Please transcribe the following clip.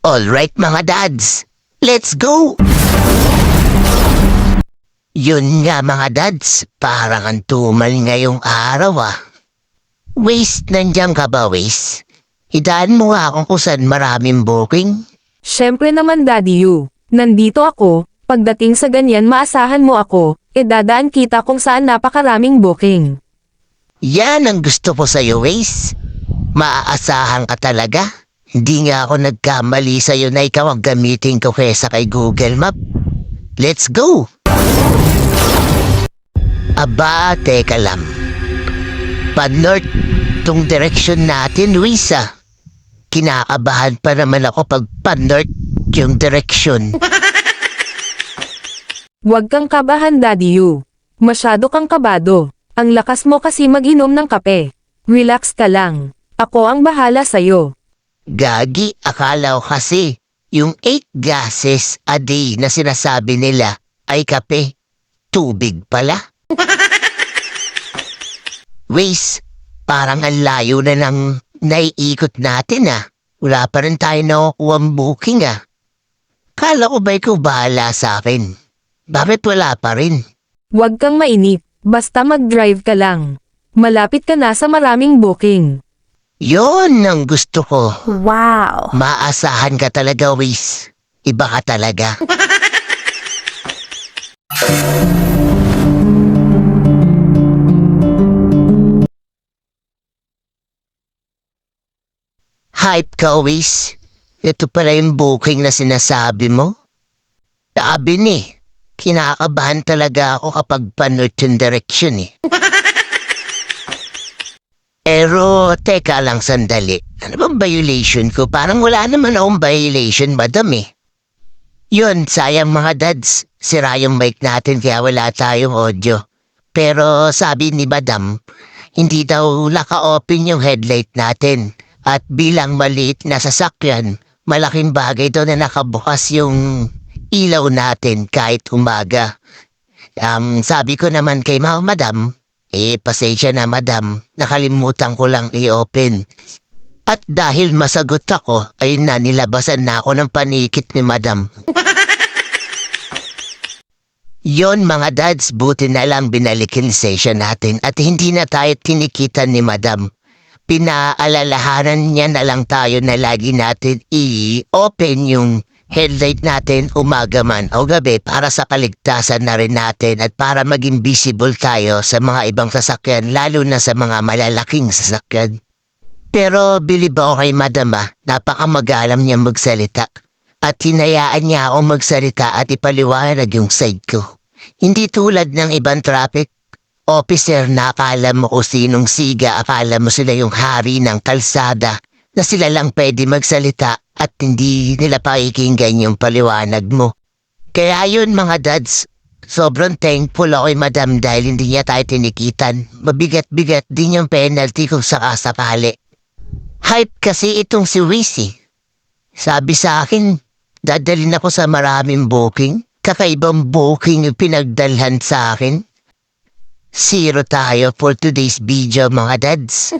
Alright mga dads, let's go! Yun nga mga dads, parang ang tumal ngayong araw ah. Waste, nandiyan ka ba Waste? Idaan mo nga akong kung saan maraming booking. Siyempre naman Daddy Yu, nandito ako, pagdating sa ganyan maasahan mo ako, dadaan kita kung saan napakaraming booking. Yan ang gusto ko sa'yo Waste. Maaasahan ka talaga. Hindi nga ako nagkamali sa'yo na ikaw ang gamitin ko kesa kay Google Map. Let's go! Aba, teka lang. Pa-north tong direksyon natin, Luisa. Kinakabahan pa naman ako pag pa-north yung direksyon. Huwag kang kabahan Daddy Yu. Masyado kang kabado. Ang lakas mo kasi mag-inom ng kape. Relax ka lang. Ako ang bahala sa'yo. Gagi, akala ko kasi yung 8 gases a day na sinasabi nila ay kape. Tubig pala. Waste, parang ang layo na ng naiikot natin ah. Wala pa rin tayo nakukuha ang booking ah. Kala ko ba ikaw bahala sa akin? Bakit wala pa rin? Huwag kang mainip. Basta mag-drive ka lang. Malapit ka na sa maraming booking. Yon ang gusto ko. Wow! Maasahan ka talaga, Waze. Iba ka talaga. Hype ka, Waze. Ito pala yung booking na sinasabi mo. Sabi ni, kinakabahan talaga ako kapag pa-north yung direction eh. Pero, teka lang sandali. Ano bang violation ko? Parang wala naman akong violation, madam eh. Yun, sayang mga dads. Sira yung mic natin kaya wala tayong audio. Pero sabi ni madam, hindi daw naka-open yung headlight natin. At bilang maliit na sasakyan, malaking bagay daw na nakabukas yung ilaw natin kahit umaga. Sabi ko naman kay madam, pasensya na madam, nakalimutan ko lang i-open. At dahil masagot ako, ay nilabasan na ako ng panikit ni madam. Yon mga dads, buti na lang binalikin session natin at hindi na tayo tinikitan ni madam. Pinaalalahanan niya na lang tayo na lagi natin i-open yung headlight natin umaga man o gabi para sa kaligtasan na rin natin at para maging visible tayo sa mga ibang sasakyan lalo na sa mga malalaking sasakyan. Pero bilib ako kay madam napakamagalam niya magsalita at hinayaan niya ako magsalita at ipaliwanag yung side ko. Hindi tulad ng ibang traffic officer na akala mo kung sinong siga, akala mo sila yung hari ng kalsada na sila lang pwede magsalita at hindi nila pakikinggan yung paliwanag mo. Kaya yun mga dads, sobrang thankful ako kay madam dahil hindi niya tayo tinikitan. Mabigat-bigat din yung penalty kung sakasakali. Hype kasi itong si Wisi. Sabi sa akin, dadalhin ako sa maraming booking. Kakaibang booking yung pinagdalhan sa akin. 0 tayo for today's video mga dads.